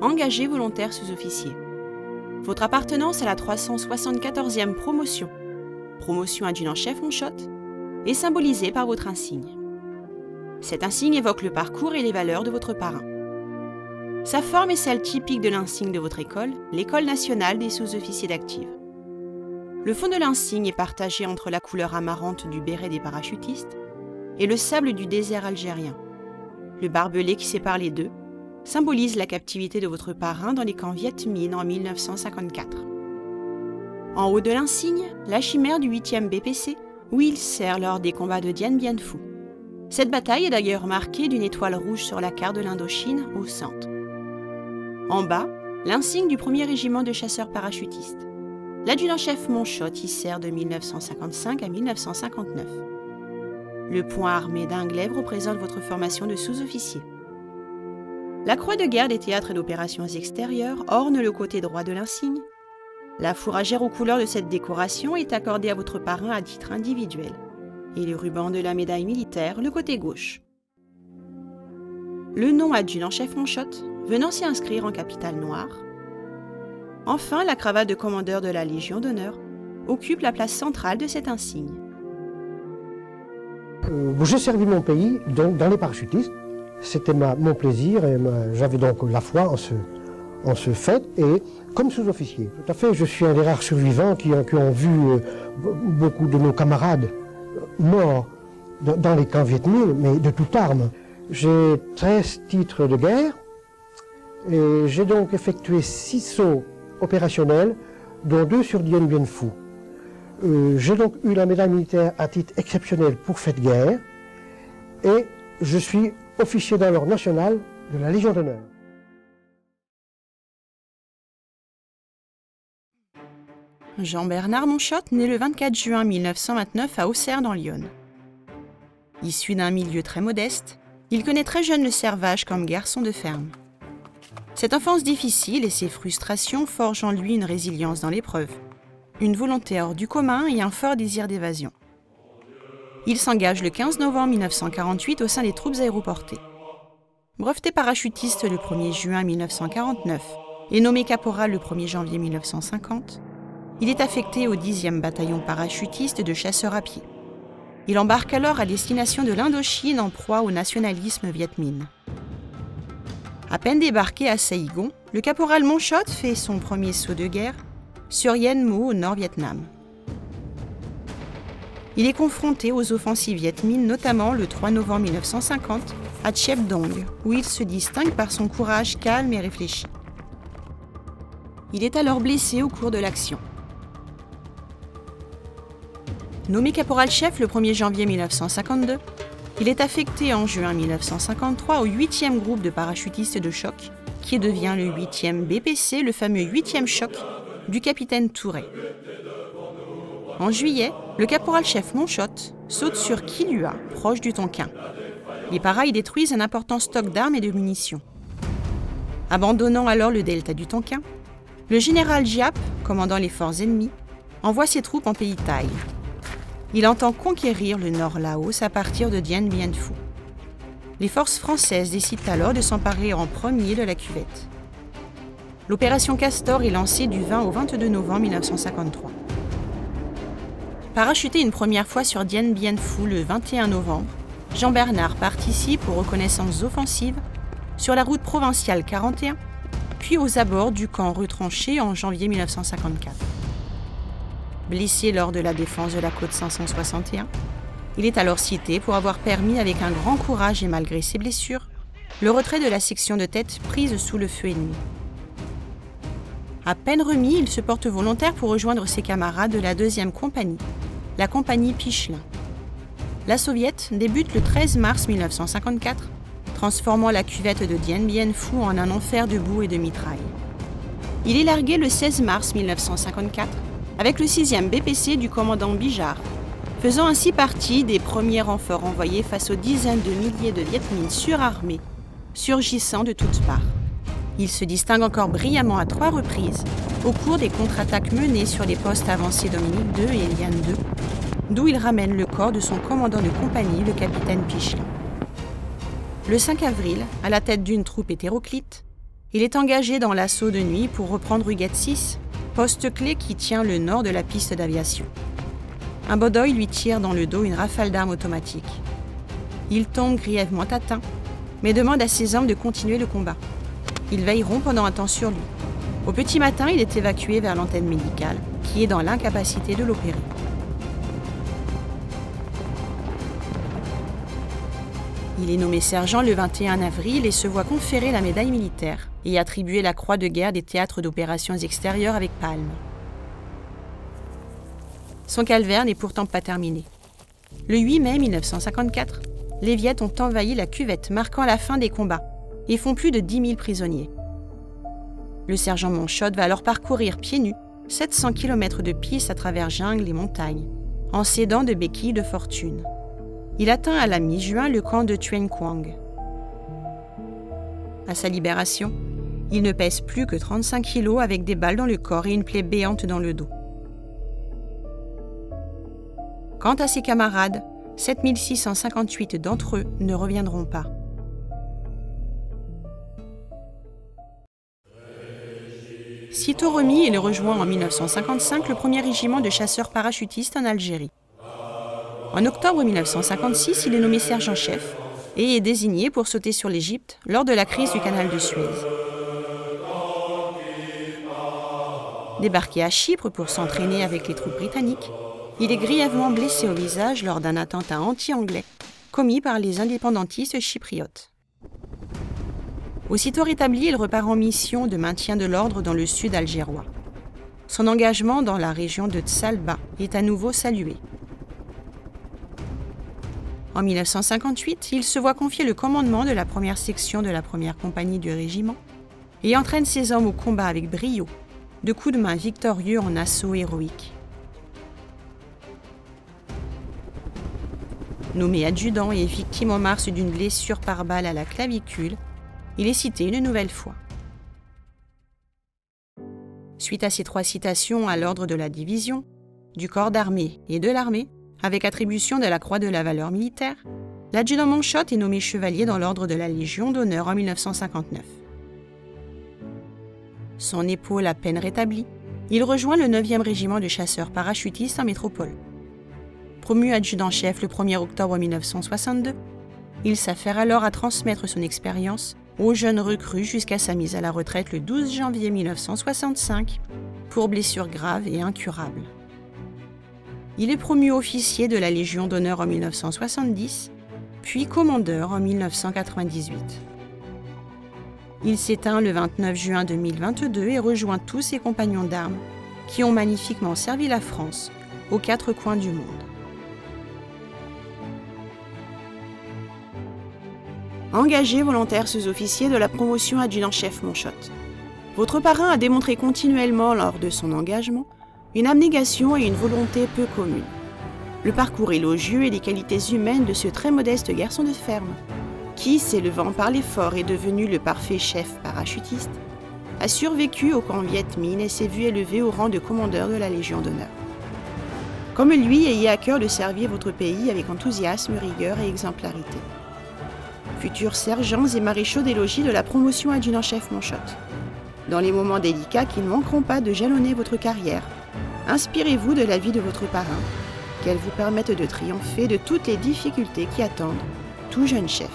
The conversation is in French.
engagé volontaire sous-officier. Votre appartenance à la 374e promotion, promotion adjudant-chef Monchot, est symbolisée par votre insigne. Cet insigne évoque le parcours et les valeurs de votre parrain. Sa forme est celle typique de l'insigne de votre école, l'École nationale des sous-officiers d'active. Le fond de l'insigne est partagé entre la couleur amarante du béret des parachutistes et le sable du désert algérien. Le barbelé qui sépare les deux symbolise la captivité de votre parrain dans les camps Viet Minh en 1954. En haut de l'insigne, la chimère du 8e BPC, où il sert lors des combats de Dien Bien Phu. Cette bataille est d'ailleurs marquée d'une étoile rouge sur la carte de l'Indochine au centre. En bas, l'insigne du 1er régiment de chasseurs parachutistes. L'adjudant-chef Monchot y sert de 1955 à 1959. Le point armé d'un glaive représente votre formation de sous-officier. La croix de guerre des théâtres d'opérations extérieures orne le côté droit de l'insigne. La fourragère aux couleurs de cette décoration est accordée à votre parrain à titre individuel, et le ruban de la médaille militaire le côté gauche. Le nom adjudant-chef Monchot venant s'y inscrire en capitale noire. Enfin, la cravate de commandeur de la Légion d'honneur occupe la place centrale de cet insigne. J'ai servi mon pays dans les parachutistes. C'était mon plaisir et j'avais donc la foi en ce fait et comme sous-officier. Tout à fait, je suis un des rares survivants qui ont vu beaucoup de nos camarades morts dans les camps Viet Minh, mais de toute arme. J'ai 13 titres de guerre et j'ai donc effectué 6 sauts opérationnels, dont 2 sur Dien Bien Phu. J'ai donc eu la médaille militaire à titre exceptionnel pour cette guerre et je suis officier dans l'ordre national de la Légion d'honneur. Jean-Bernard Monchot naît le 24 juin 1929 à Auxerre dans l'Yonne. Issu d'un milieu très modeste, il connaît très jeune le servage comme garçon de ferme. Cette enfance difficile et ses frustrations forgent en lui une résilience dans l'épreuve, une volonté hors du commun et un fort désir d'évasion. Il s'engage le 15 novembre 1948 au sein des troupes aéroportées. Breveté parachutiste le 1er juin 1949 et nommé caporal le 1er janvier 1950, il est affecté au 10e bataillon parachutiste de chasseurs à pied. Il embarque alors à destination de l'Indochine en proie au nationalisme Viet Minh. À peine débarqué à Saigon, le caporal Monchot fait son premier saut de guerre sur Yen Mo au Nord-Vietnam. Il est confronté aux offensives Viet Minh, notamment le 3 novembre 1950 à Chiep Dong, où il se distingue par son courage calme et réfléchi. Il est alors blessé au cours de l'action. Nommé caporal-chef le 1er janvier 1952, il est affecté en juin 1953 au 8e groupe de parachutistes de choc, qui devient le 8e BPC, le fameux 8e choc du capitaine Touret. En juillet, le caporal-chef Monchot saute sur Kilua, proche du Tonkin. Les paras y détruisent un important stock d'armes et de munitions. Abandonnant alors le delta du Tonkin, le général Giap, commandant les forces ennemies, envoie ses troupes en pays thaï. Il entend conquérir le Nord Laos à partir de Dien Bien Phu. Les forces françaises décident alors de s'emparer en premier de la cuvette. L'opération Castor est lancée du 20 au 22 novembre 1953. Parachuté une première fois sur Dien Bien Phu le 21 novembre, Jean-Bernard participe aux reconnaissances offensives sur la route provinciale 41, puis aux abords du camp retranché en janvier 1954. Blessé lors de la défense de la côte 561, il est alors cité pour avoir permis avec un grand courage et malgré ses blessures, le retrait de la section de tête prise sous le feu ennemi. À peine remis, il se porte volontaire pour rejoindre ses camarades de la 2e compagnie, la compagnie Pichelin. La soviète débute le 13 mars 1954, transformant la cuvette de Dien Bien Phu en un enfer de boue et de mitraille. Il est largué le 16 mars 1954 avec le 6e BPC du commandant Bijard, faisant ainsi partie des premiers renforts envoyés face aux dizaines de milliers de Viet Minh surarmés, surgissant de toutes parts. Il se distingue encore brillamment à 3 reprises au cours des contre-attaques menées sur les postes avancés Dominique II et Eliane II, d'où il ramène le corps de son commandant de compagnie, le capitaine Pichelin. Le 5 avril, à la tête d'une troupe hétéroclite, Il est engagé dans l'assaut de nuit pour reprendre Huguette 6, poste clé qui tient le nord de la piste d'aviation. Un Bodoï lui tire dans le dos une rafale d'armes automatique. Il tombe grièvement atteint, mais demande à ses hommes de continuer le combat. Ils veilleront pendant un temps sur lui. Au petit matin, il est évacué vers l'antenne médicale, qui est dans l'incapacité de l'opérer. Il est nommé sergent le 21 avril et se voit conférer la médaille militaire et attribuer la croix de guerre des théâtres d'opérations extérieures avec palme. Son calvaire n'est pourtant pas terminé. Le 8 mai 1954, les Viets ont envahi la cuvette, marquant la fin des combats, et font plus de 10 000 prisonniers. Le sergent Monchotte va alors parcourir pieds nus 700 km de piste à travers jungles et montagnes, en s'aidant de béquilles de fortune. Il atteint à la mi-juin le camp de Tueng Quang. À sa libération, il ne pèse plus que 35 kilos avec des balles dans le corps et une plaie béante dans le dos. Quant à ses camarades, 7658 d'entre eux ne reviendront pas. Sitôt remis, il rejoint en 1955 le 1er régiment de chasseurs parachutistes en Algérie. En octobre 1956, il est nommé sergent-chef et est désigné pour sauter sur l'Égypte lors de la crise du canal de Suez. Débarqué à Chypre pour s'entraîner avec les troupes britanniques, il est grièvement blessé au visage lors d'un attentat anti-anglais commis par les indépendantistes chypriotes. Aussitôt rétabli, il repart en mission de maintien de l'ordre dans le sud algérois. Son engagement dans la région de Tsalba est à nouveau salué. En 1958, il se voit confier le commandement de la première section de la première compagnie du régiment et entraîne ses hommes au combat avec brio, de coups de main victorieux en assaut héroïque. Nommé adjudant et victime en mars d'une blessure par balle à la clavicule, il est cité une nouvelle fois. Suite à ces 3 citations à l'ordre de la division, du corps d'armée et de l'armée, avec attribution de la croix de la valeur militaire, l'adjudant Monchotte est nommé chevalier dans l'ordre de la Légion d'honneur en 1959. Son épaule à peine rétablie, il rejoint le 9e régiment de chasseurs parachutistes en métropole. Promu adjudant-chef le 1er octobre 1962, il s'affaire alors à transmettre son expérience aux jeunes recrues jusqu'à sa mise à la retraite le 12 janvier 1965 pour blessures graves et incurables. Il est promu officier de la Légion d'honneur en 1970, puis commandeur en 1998. Il s'éteint le 29 juin 2022 et rejoint tous ses compagnons d'armes qui ont magnifiquement servi la France aux 4 coins du monde. Engagé volontaire sous-officier de la promotion adjudant-chef Monchotte. Votre parrain a démontré continuellement lors de son engagement une abnégation et une volonté peu communes. Le parcours élogieux et les qualités humaines de ce très modeste garçon de ferme, qui, s'élevant par l'effort, est devenu le parfait chef parachutiste, a survécu au camp Viet Minh et s'est vu élevé au rang de commandeur de la Légion d'honneur. Comme lui, ayez à cœur de servir votre pays avec enthousiasme, rigueur et exemplarité. Futurs sergents et maréchaux des logis de la promotion adjudant-chef Monchotte, dans les moments délicats qui ne manqueront pas de jalonner votre carrière, inspirez-vous de la vie de votre parrain, qu'elle vous permette de triompher de toutes les difficultés qui attendent tout jeune chef.